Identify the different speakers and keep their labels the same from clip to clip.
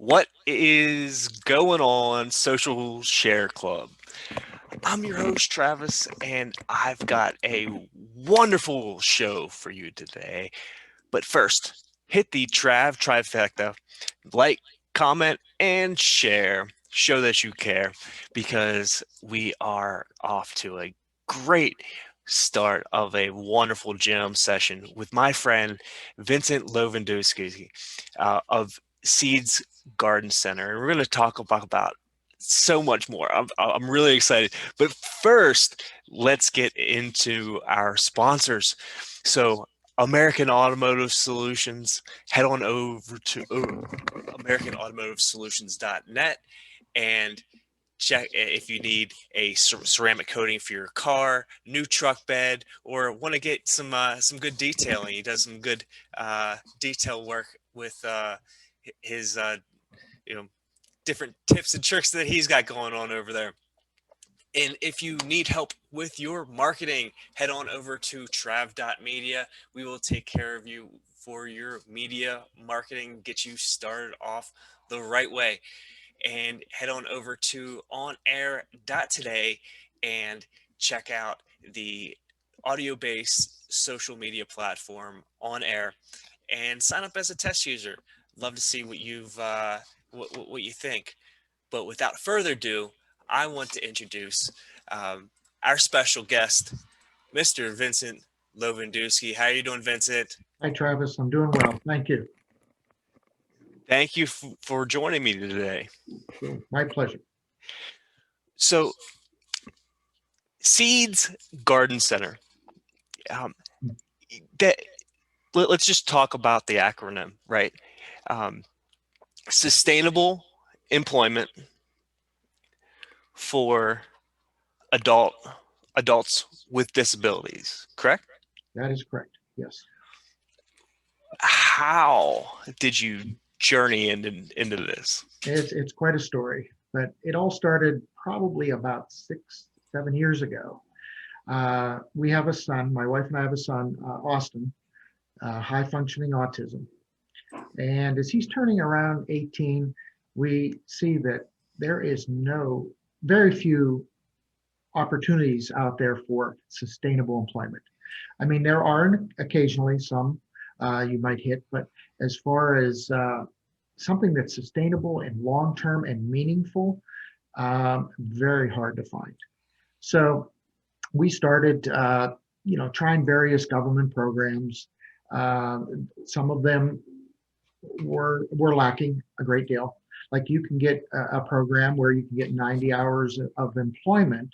Speaker 1: What is going on, Social Share Club? I'm your host, Travis, and I've got a wonderful show for you today. But first, hit the trifecta, like, comment, and share. Show that you care because we are off to a great start of a wonderful jam session with my friend Vincent Lovendusky of SEADS Garden Center. And we're going to talk about so much more. I'm really excited. But first, let's get into our sponsors. So, American Automotive Solutions, head on over to AmericanAutomotiveSolutions.net and check if you need a ceramic coating for your car, new truck bed, or want to get some good detailing. He does some good detail work with his you know different tips and tricks that he's got going on over there. And if you need help with your marketing, head on over to trav.media. We will take care of you for your media marketing, get you started off the right way. And head on over to onair.today and check out the audio based social media platform On Air and sign up as a test user. Love to see what what you think. But without further ado, I want to introduce our special guest, Mr. Vincent Lovendusky. How are you doing, Vincent?
Speaker 2: Hi, Travis. I'm doing well. Thank you.
Speaker 1: Thank you for joining me today.
Speaker 2: Sure. My pleasure.
Speaker 1: So, Seeds Garden Center. Um, that let's just talk about the acronym, right? Um, Sustainable employment for adult adults with disabilities. Correct?
Speaker 2: That is correct. Yes.
Speaker 1: How did you journey into this?
Speaker 2: It's quite a story, but it all started probably about 6, 7 years ago. We have a son. My wife and I have a son, Austin, high functioning autism. And as he's turning around 18, we see that there is very few opportunities out there for sustainable employment. I mean, there are occasionally some you might hit, but as far as something that's sustainable and long term and meaningful, very hard to find. So we started, trying various government programs. Some of them were lacking a great deal. Like you can get a program where you can get 90 hours of employment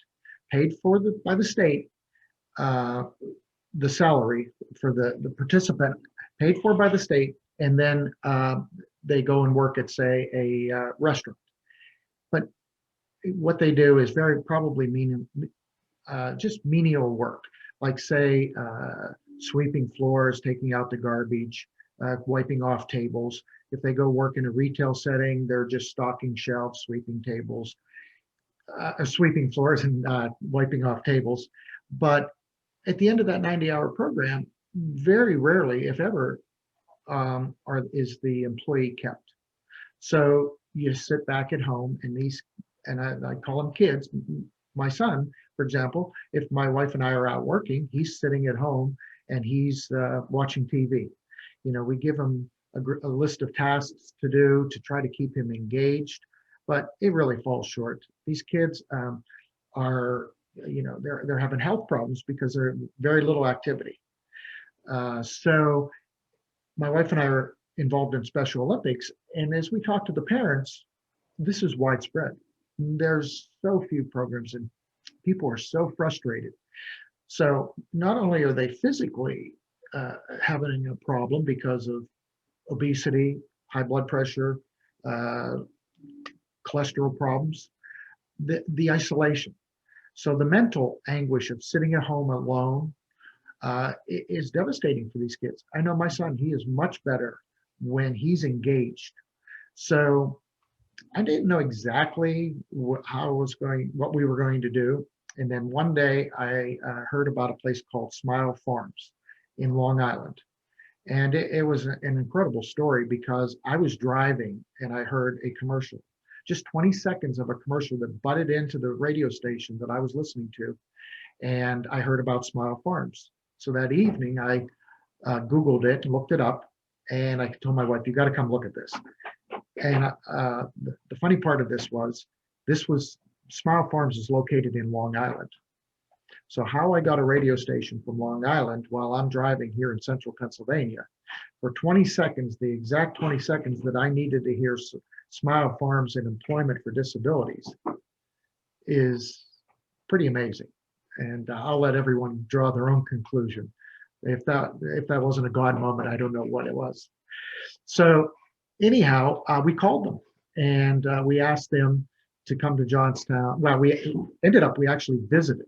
Speaker 2: paid for by the state, uh, the salary for the participant paid for by the state, and then they go and work at, say, a restaurant. But what they do is very probably just menial work, like, say, sweeping floors, taking out the garbage, wiping off tables. If they go work in a retail setting, they're just stocking shelves, sweeping tables, sweeping floors, and wiping off tables. But at the end of that 90-hour program, very rarely, if ever, is the employee kept. So you sit back at home, and I call them kids. My son, for example, if my wife and I are out working, he's sitting at home and he's watching TV. We give him a list of tasks to do to try to keep him engaged, but it really falls short. These kids are, they're having health problems because there's very little activity. So my wife and I are involved in Special Olympics, and as we talk to the parents, this is widespread. There's so few programs, and people are so frustrated. So not only are they physically having a problem because of obesity, high blood pressure, uh, cholesterol problems, the isolation. So the mental anguish of sitting at home alone is devastating for these kids. I know my son, he is much better when he's engaged. So I didn't know exactly what we were going to do. And then one day I heard about a place called Smile Farms in Long Island. And it was an incredible story because I was driving and I heard a commercial, just 20 seconds of a commercial that butted into the radio station that I was listening to. And I heard about Smile Farms. So that evening, I Googled it and looked it up. And I told my wife, you got to come look at this. And the funny part of this was Smile Farms is located in Long Island. So how I got a radio station from Long Island while I'm driving here in central Pennsylvania for 20 seconds, the exact 20 seconds that I needed to hear Smile Farms and employment for disabilities is pretty amazing. And I'll let everyone draw their own conclusion. If that wasn't a God moment, I don't know what it was. So anyhow, we called them and we asked them to come to Johnstown. Well, we actually visited.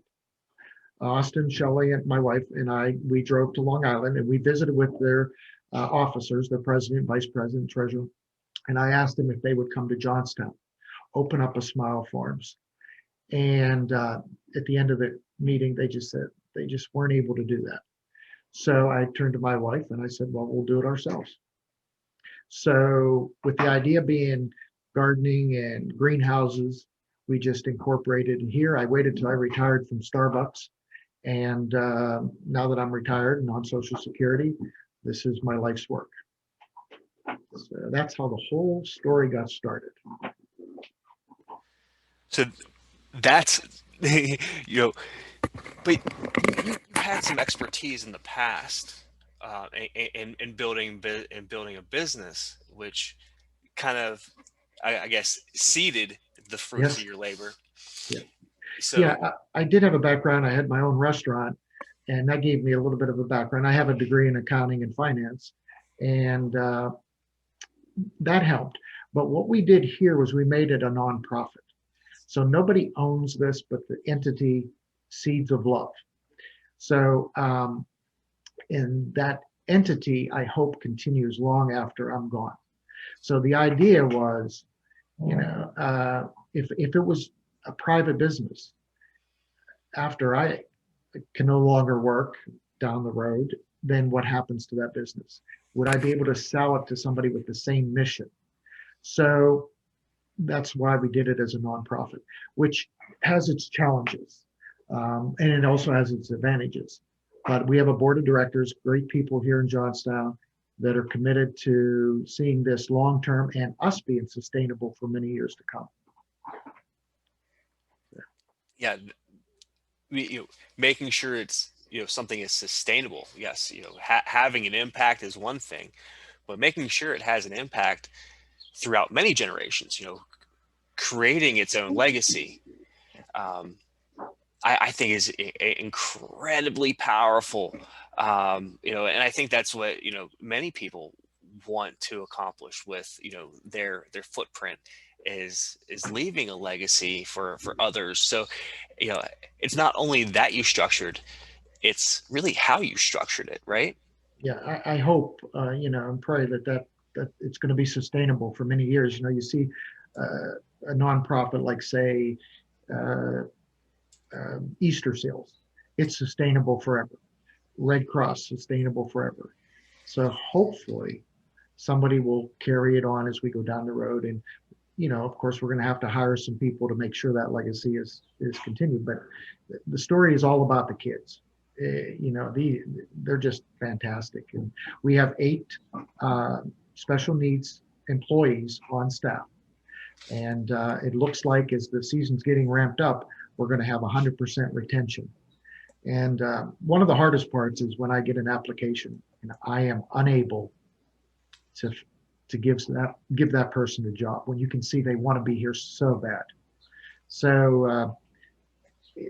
Speaker 2: Austin, Shelley, and my wife and I, we drove to Long Island and we visited with their officers, their president, vice president, treasurer. And I asked them if they would come to Johnstown, open up a Smile Farms. And at the end of the meeting, they just said they just weren't able to do that. So I turned to my wife and I said, well, we'll do it ourselves. So with the idea being gardening and greenhouses, we just incorporated in here. I waited till I retired from Starbucks. And now that I'm retired and on Social Security, this is my life's work. So that's how the whole story got started.
Speaker 1: So that's you know, but you've had some expertise in the past in building a business, which kind of, I guess, seeded the fruits of
Speaker 2: Yes.
Speaker 1: your labor.
Speaker 2: Yeah. Yeah.
Speaker 1: So
Speaker 2: I did have a background. I had my own restaurant, and that gave me a little bit of a background. I have a degree in accounting and finance, and that helped. But what we did here was we made it a nonprofit. So nobody owns this but the entity Seeds of Love. So, and that entity, I hope, continues long after I'm gone. So the idea was, if it was a private business, after I can no longer work down the road, then what happens to that business? Would I be able to sell it to somebody with the same mission? So that's why we did it as a nonprofit, which has its challenges, and it also has its advantages. But we have a board of directors, great people here in Johnstown that are committed to seeing this long term and us being sustainable for many years to come.
Speaker 1: yeah, making sure it's, something is sustainable. Yes, having an impact is one thing, but making sure it has an impact throughout many generations. Creating its own legacy, um, I think is incredibly powerful. And I think that's what many people want to accomplish with their footprint is leaving a legacy for others. So it's not only that you structured, it's really how you structured it, right?
Speaker 2: Yeah, I hope, and pray that it's going to be sustainable for many years. You see a nonprofit like, say, uh, Easter seals, it's sustainable forever. Red Cross, sustainable forever. So hopefully somebody will carry it on as we go down the road. And, of course, we're going to have to hire some people to make sure that legacy is continued. But the story is all about the kids. They're just fantastic. And we have 8 special needs employees on staff. And it looks like as the season's getting ramped up, we're going to have 100% retention. And one of the hardest parts is when I get an application and I am unable to give that person a job when you can see they want to be here so bad. So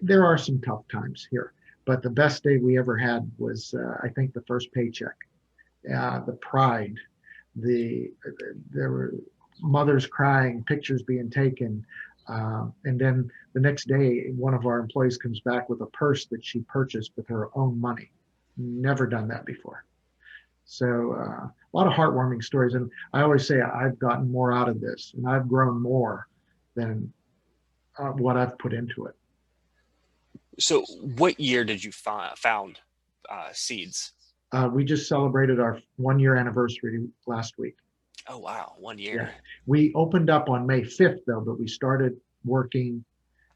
Speaker 2: there are some tough times here, but the best day we ever had was I think the first paycheck. The pride, there were mothers crying, pictures being taken. And then the next day, one of our employees comes back with a purse that she purchased with her own money. Never done that before. So a lot of heartwarming stories. And I always say I've gotten more out of this and I've grown more than what I've put into it.
Speaker 1: So what year did you found SEADS?
Speaker 2: We just celebrated our 1 year anniversary last week.
Speaker 1: Oh, wow. 1 year.
Speaker 2: Yeah. We opened up on May 5th, though, but we started working.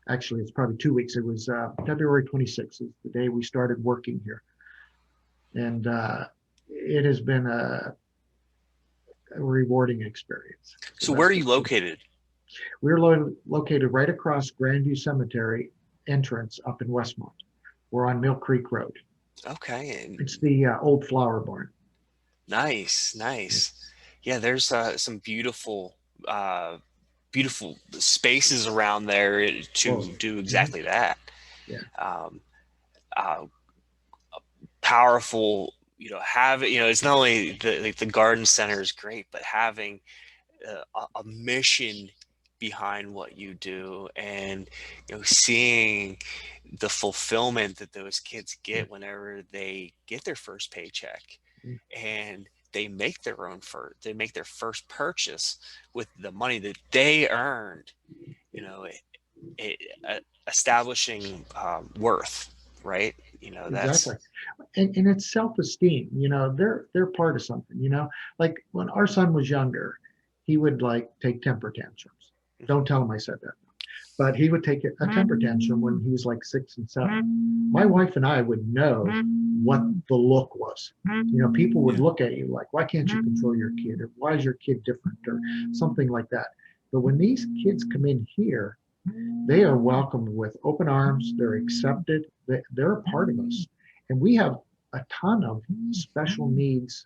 Speaker 2: Actually, it's probably 2 weeks. It was February 26th is the day we started working here. And it has been a rewarding experience. So
Speaker 1: So where are
Speaker 2: that's
Speaker 1: you
Speaker 2: for sure.
Speaker 1: located?
Speaker 2: We're located right across Grandview Cemetery entrance up in Westmont. We're on Mill Creek Road.
Speaker 1: Okay.
Speaker 2: It's
Speaker 1: And
Speaker 2: the old flower barn.
Speaker 1: nice,
Speaker 2: Yeah.
Speaker 1: nice. Yeah, there's some uh, beautiful spaces around there
Speaker 2: Well,
Speaker 1: to do
Speaker 2: mhm,
Speaker 1: exactly that.
Speaker 2: yeah,
Speaker 1: Um, uh, Powerful, it's not only the garden center is great, but having a mission behind what you do, and seeing the fulfillment that those kids
Speaker 2: yeah,
Speaker 1: get whenever they get their first paycheck,
Speaker 2: yeah,
Speaker 1: and they make their first purchase with the money that they earned, you know it, establishing worth, right?
Speaker 2: exactly.
Speaker 1: That's
Speaker 2: And it's self-esteem. They're part of something. Like when our son was younger, he would like take temper tantrums. Don't tell him I said that. But he would take a temper tantrum when he was like 6 and 7. My wife and I would know what the look was. People would
Speaker 1: yeah.
Speaker 2: look at you like, why can't you control your kid? Or why is your kid different? Or something like that. But when these kids come in here, they are welcomed with open arms. They're accepted. They're a part of us. And we have a ton of special needs.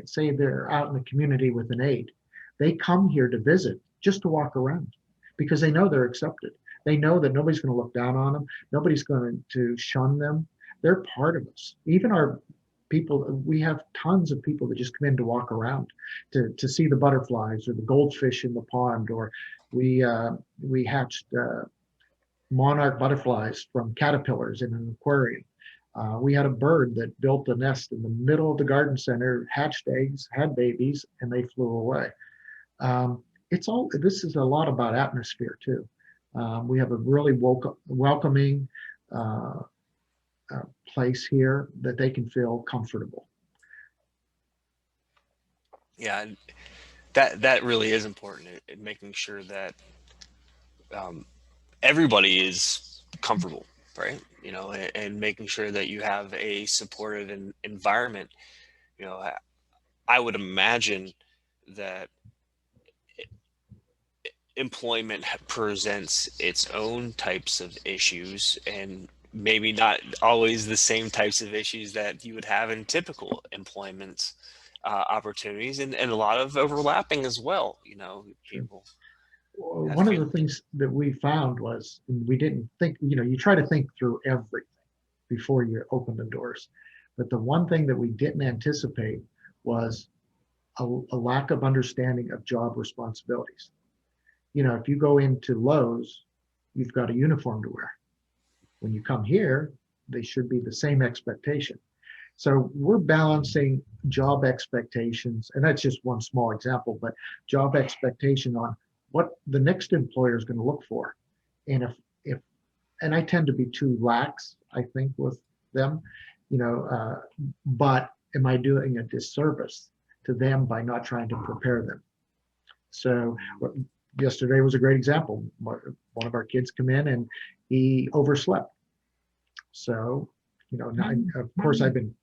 Speaker 2: Say they're out in the community with an aid. They come here to visit just to walk around because they know they're accepted. They know that nobody's going to look down on them. Nobody's going to shun them. They're part of us. Even our people, we have tons of people that just come in to walk around, to see the butterflies or the goldfish in the pond, or we hatched monarch butterflies from caterpillars in an aquarium. We had a bird that built a nest in the middle of the garden center, hatched eggs, had babies, and they flew away. This is a lot about atmosphere too. We have a really welcoming uh, place here that they can feel comfortable.
Speaker 1: Yeah, and that really is important in making sure that um, everybody is comfortable, right? And making sure that you have a supportive environment. you know I, I would imagine that employment presents its own types of issues, and maybe not always the same types of issues that you would have in typical employment opportunities, and a lot of overlapping as well.
Speaker 2: Sure.
Speaker 1: People have
Speaker 2: One of
Speaker 1: feel.
Speaker 2: the things that we found was we didn't think, you try to think through everything before you open the doors. But the one thing that we didn't anticipate was a lack of understanding of job responsibilities. If you go into Lowe's, you've got a uniform to wear. When you come here, they should be the same expectation. So we're balancing job expectations, and that's just one small example, but job expectation on what the next employer is going to look for. And if and I tend to be too lax, I think, with them, you know, uh, but am I doing a disservice to them by not trying to prepare them? So yesterday was a great example. One of our kids come in and he overslept. So, now, of course, I've been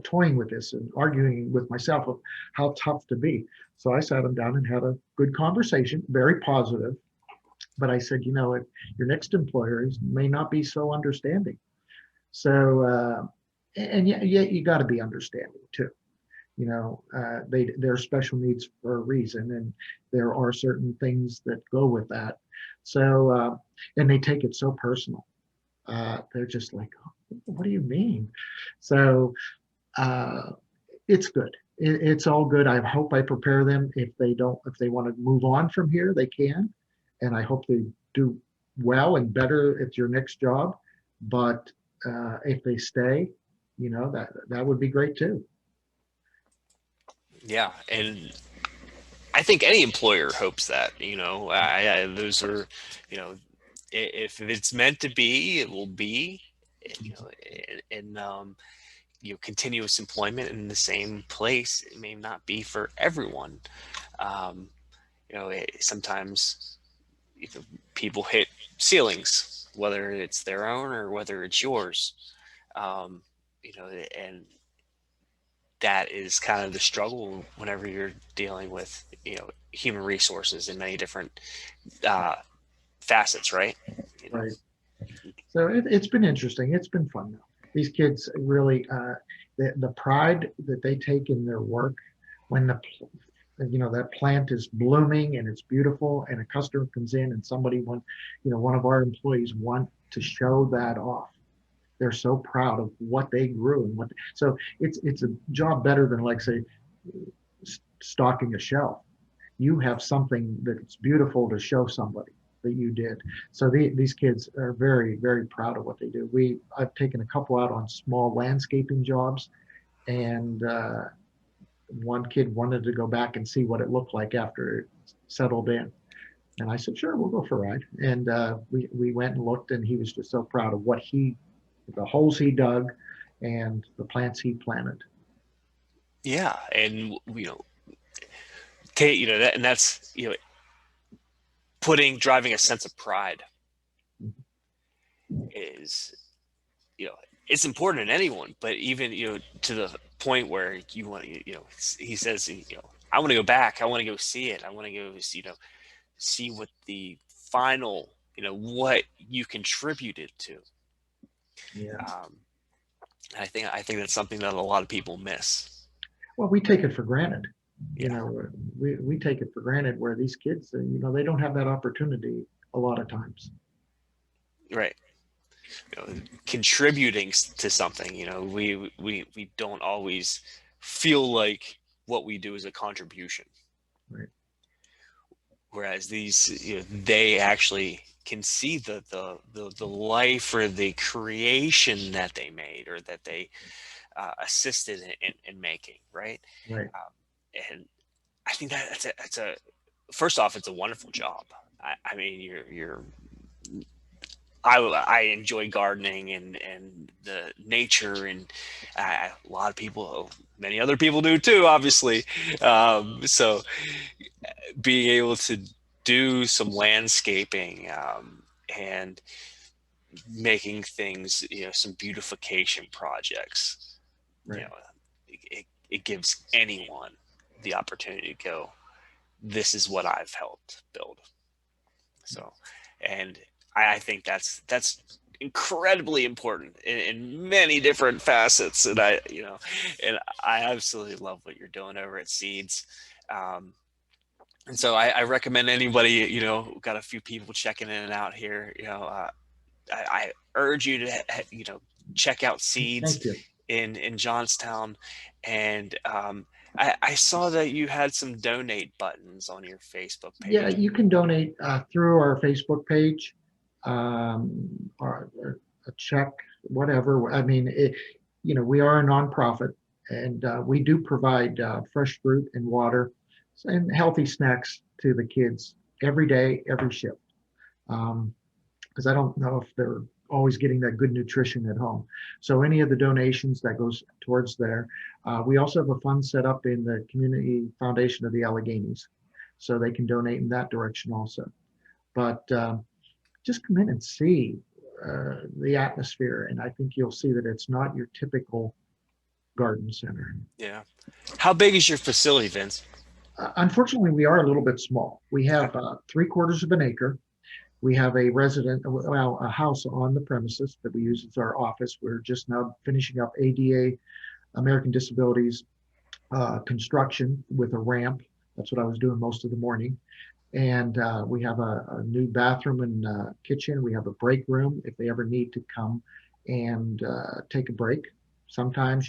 Speaker 2: toying with this and arguing with myself of how tough to be. So I sat him down and had a good conversation, very positive. But I said, your next employer may not be so understanding. So, and yet you got to be understanding too. They're special needs for a reason, and there are certain things that go with that. So, and they take it so personal. They're just like, what do you mean? So, uh, it's good. It's all good. I hope I prepare them. If they want to move on from here, they can. And I hope they do well and better at your next job. But if they stay, that would be great too.
Speaker 1: Yeah, and I think any employer hopes that. Those are, you know, if it's meant to be, it will be. You know, and continuous employment in the same place, it may not be for everyone. Um, Sometimes people hit ceilings, whether it's their own or whether it's yours. Um, and that is kind of the struggle whenever you're dealing with human resources in many different uh, facets, right? You know.
Speaker 2: Right. So it's been interesting. It's been fun though. These kids really, the pride that they take in their work when that plant is blooming and it's beautiful and a customer comes in and one of our employees want to show that off. They're so proud of what they grew and so it's a job better than like say stocking a shelf. You have something that's beautiful to show somebody that you did. So these kids are very, very proud of what they do. I've taken a couple out on small landscaping jobs, and one kid wanted to go back and see what it looked like after it settled in. And I said, sure, we'll go for a ride. And we went and looked, and he was just so proud of the holes he dug and the plants he planted.
Speaker 1: Yeah, and and that's driving a sense of pride is it's important in anyone, but even to the point where you want he says I want to go back, I want to go see it, I want to go see what the final what you contributed to.
Speaker 2: Yeah.
Speaker 1: um, I think that's something that a lot of people miss.
Speaker 2: Well, we take it for granted. You
Speaker 1: Yeah,
Speaker 2: know, we take it for granted where these kids, they don't have that opportunity a lot of times.
Speaker 1: right. Contributing to something, we don't always feel like what we do is a contribution,
Speaker 2: Right.
Speaker 1: whereas these they actually can see the life or the creation that they made or that they assisted in making, right?
Speaker 2: Right.
Speaker 1: um, and I think that's a first off, it's a wonderful job. I mean, you're I enjoy gardening and the nature, and a lot of people, many other people do too, obviously. So being able to do some landscaping and making things, some beautification projects, you
Speaker 2: Right.
Speaker 1: know, it gives anyone the opportunity to go, this is what I've helped build. So, and I think that's incredibly important in many different facets. And I absolutely love what you're doing over at Seeds. Um, and so I recommend anybody, got a few people checking in and out here, I urge you to, check out Seeds
Speaker 2: Thank you.
Speaker 1: in Johnstown. And I saw that you had some donate buttons on your Facebook
Speaker 2: Yeah,
Speaker 1: page.
Speaker 2: you can donate through our Facebook page, or a check, whatever. I mean, we are a nonprofit, and we do provide fresh fruit and water and healthy snacks to the kids every day, every shift. Because I don't know if they're always getting that good nutrition at home. So any of the donations that goes towards there. We also have a fund set up in the Community Foundation of the Alleghenies, so they can donate in that direction also. But just come in and see the atmosphere, and I think you'll see that it's not your typical garden center.
Speaker 1: Yeah. How big is your facility, Vince?
Speaker 2: Unfortunately, we are a little bit small. We
Speaker 1: Okay.
Speaker 2: have 3/4 of an acre. We have a house on the premises that we use as our office. We're just now finishing up ADA, American Disabilities construction with a ramp. That's what I was doing most of the morning. And we have a new bathroom and kitchen. We have a break room if they ever need to come and take a break. Sometimes,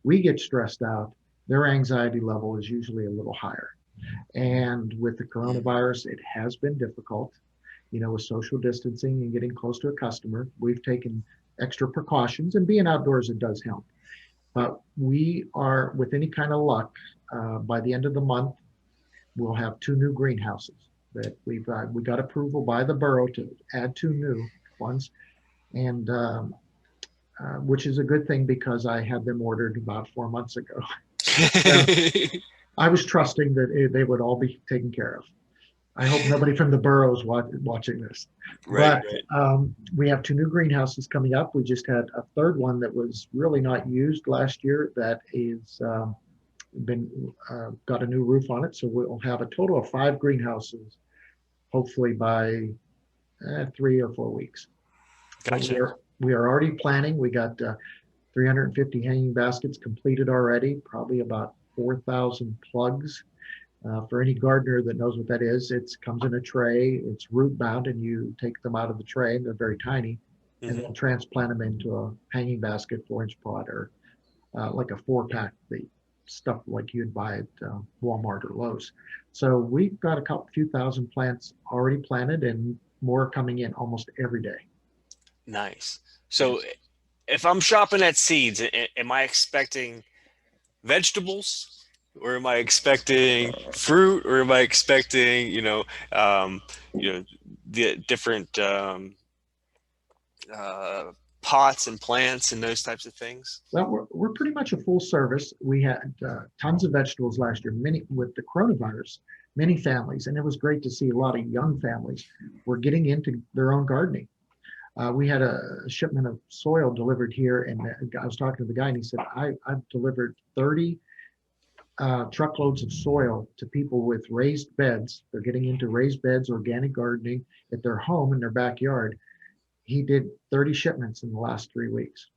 Speaker 2: we get stressed out. Their anxiety level is usually a little higher. And with the coronavirus, it has been difficult, with social distancing and getting close to a customer. We've taken extra precautions, and being outdoors, it does help. But we are, with any kind of luck, by the end of the month, we'll have 2 new greenhouses that we got approval by the borough to add 2 new ones. And which is a good thing because I had them ordered about 4 months ago. So I was trusting that they would all be taken care of. I hope nobody from the boroughs watching this.
Speaker 1: Right,
Speaker 2: But
Speaker 1: right.
Speaker 2: we have two new greenhouses coming up. We just had a third one that was really not used last year that is been got a new roof on it. So we'll have a total of five greenhouses, hopefully by 3 or 4 weeks. But
Speaker 1: Gotcha.
Speaker 2: we are already planning. We got 350 hanging baskets completed already, probably about 4,000 plugs. For any gardener that knows what that is, it comes in a tray, it's root bound, and you take them out of the tray, and they're very tiny, and
Speaker 1: Hmm.
Speaker 2: then transplant them into a hanging basket, 4-inch pot, or like a 4-pack, the stuff like you'd buy at Walmart or Lowe's. So we've got few thousand plants already planted, and more coming in almost every day.
Speaker 1: Nice. So
Speaker 2: Yes.
Speaker 1: if I'm shopping at Seeds, am I expecting vegetables, or am I expecting fruit, or am I expecting, um, you know, the different uh, pots and plants and those types of things?
Speaker 2: Well, we're pretty much a full service. We had tons of vegetables last year, many with the coronavirus, many families, and it was great to see a lot of young families were getting into their own gardening. We had a shipment of soil delivered here, and I was talking to the guy, and he said, I've delivered 30 truckloads of soil to people with raised beds. They're getting into raised beds, organic gardening at their home in their backyard. He did 30 shipments in the last 3 weeks.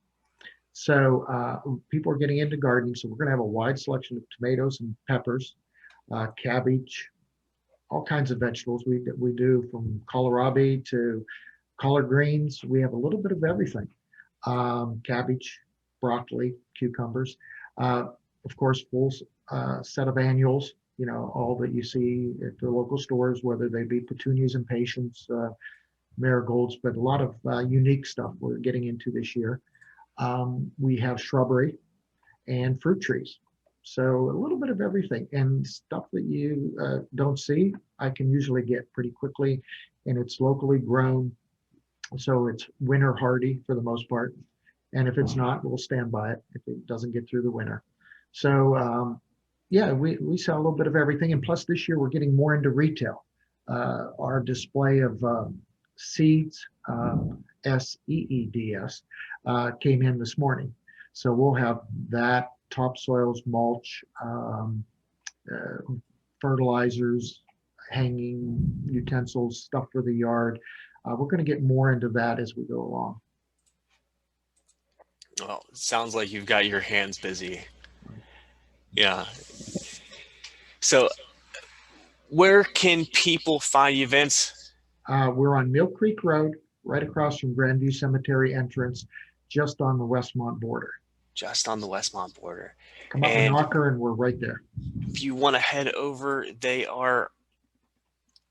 Speaker 2: So people are getting into gardening. So we're going to have a wide selection of tomatoes and peppers, cabbage, all kinds of vegetables. We do from kohlrabi to collard greens. We have a little bit of everything. Cabbage, broccoli, cucumbers. Uh, of course, full set of annuals. You know, all that you see at the local stores, whether they be petunias and patience, marigolds, but a lot of unique stuff we're getting into this year. We have shrubbery and fruit trees. So a little bit of everything and stuff that you don't see, I can usually get pretty quickly, and it's locally grown. So it's winter hardy for the most part. And if it's not, we'll stand by it if it doesn't get through the winter. So yeah, we sell a little bit of everything. And plus this year we're getting more into retail. Our display of seeds, SEEDS, came in this morning. So we'll have that, topsoils, mulch, uh, fertilizers, hanging utensils, stuff for the yard. We're going to get more into that as we go along.
Speaker 1: Well, it sounds like you've got your hands busy. Yeah. So where can people find you, Vince?
Speaker 2: We're on Mill Creek Road, right across from Grandview Cemetery entrance, just on the Westmont border.
Speaker 1: Just on the Westmont border.
Speaker 2: Come up a
Speaker 1: And
Speaker 2: knocker and we're right there.
Speaker 1: if you want to head over, they are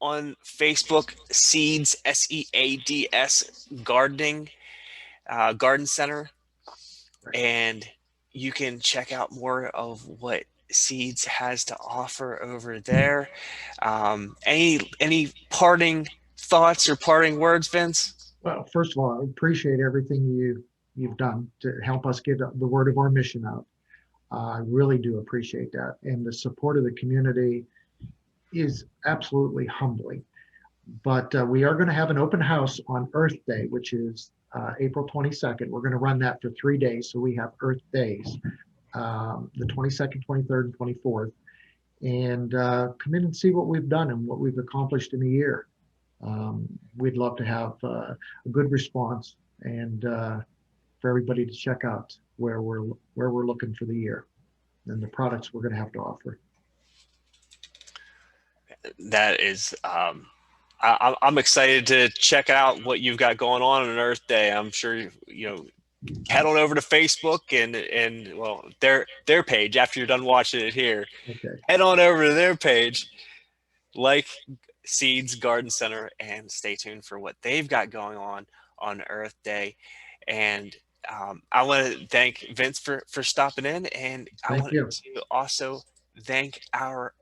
Speaker 1: on Facebook, Seeds, SEADS Gardening, Garden Center.
Speaker 2: Right.
Speaker 1: And you can check out more of what Seeds has to offer over there. Any parting thoughts or parting words, Vince?
Speaker 2: Well, first of all, I appreciate everything you've done to help us get the word of our mission out. I really do appreciate that, and the support of the community is absolutely humbling. But we are going to have an open house on Earth Day, which is April 22nd. We're going to run that for 3 days. So we have Earth Days, the 22nd, 23rd, and 24th. And come in and see what we've done and what we've accomplished in a year. We'd love to have a good response and for everybody to check out where we're looking for the year and the products we're going to have to offer.
Speaker 1: That is, I'm excited to check out what you've got going on Earth Day. I'm sure head on over to Facebook and well their page after you're done watching it here.
Speaker 2: Okay.
Speaker 1: Head on over to their page, like Seeds Garden Center, and stay tuned for what they've got going on Earth Day. And I want to thank Vince for stopping in, and I
Speaker 2: Thank
Speaker 1: want
Speaker 2: you.
Speaker 1: to also thank our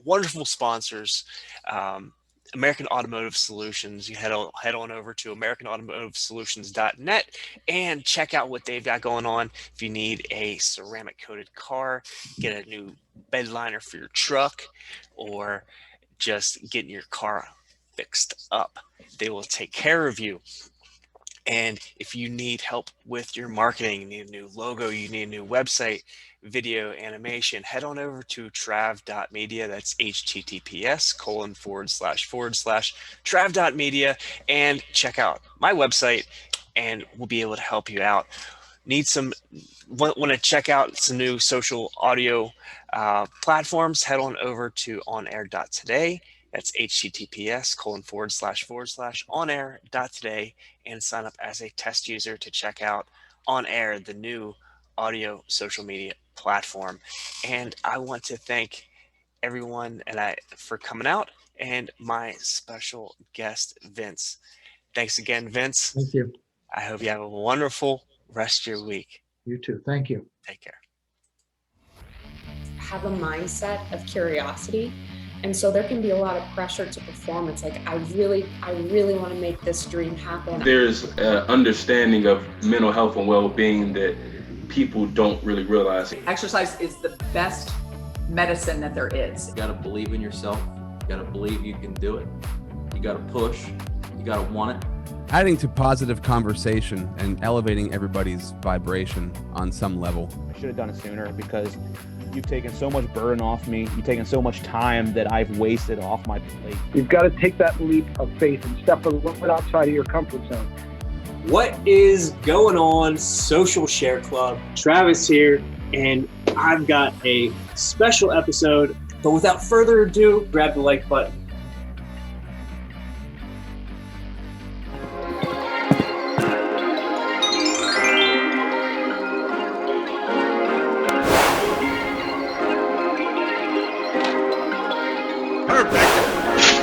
Speaker 1: wonderful sponsors. Um, American Automotive Solutions. You head on over to americanautomotivesolutions.net and check out what they've got going on. If you need a ceramic coated car, get a new bed liner for your truck, or just getting your car fixed up, they will take care of you. And if you need help with your marketing, you need a new logo, you need a new website, video, animation, head on over to trav.media. That's https:// trav.media, and check out my website, and we'll be able to help you out. Need some, want to check out some new social audio platforms, head on over to onair.today. That's https:// onair.today, and sign up as a test user to check out On Air, the new audio social media platform. And I want to thank everyone for coming out, and my special guest, Vince. Thanks again, Vince.
Speaker 2: Thank you.
Speaker 1: I hope you have a wonderful rest of your week.
Speaker 2: You too. Thank you.
Speaker 1: Take care.
Speaker 3: Have a mindset of curiosity. And so there can be a lot of pressure to perform. It's like, I really want to make this dream happen.
Speaker 4: There's an understanding of mental health and well-being that people don't really realize.
Speaker 5: Exercise is the best medicine that there is.
Speaker 6: You gotta believe in yourself. You gotta believe you can do it. You gotta push. You gotta want it.
Speaker 7: Adding to positive conversation and elevating everybody's vibration on some level.
Speaker 8: I should have done it sooner, because you've taken so much burden off me. You've taken so much time that I've wasted off my plate.
Speaker 9: You've got to take that leap of faith and step a little bit outside of your comfort zone.
Speaker 10: What is going on, Social Share Club? Travis here, and I've got a special episode. But without further ado, grab the like button.
Speaker 11: Perfect.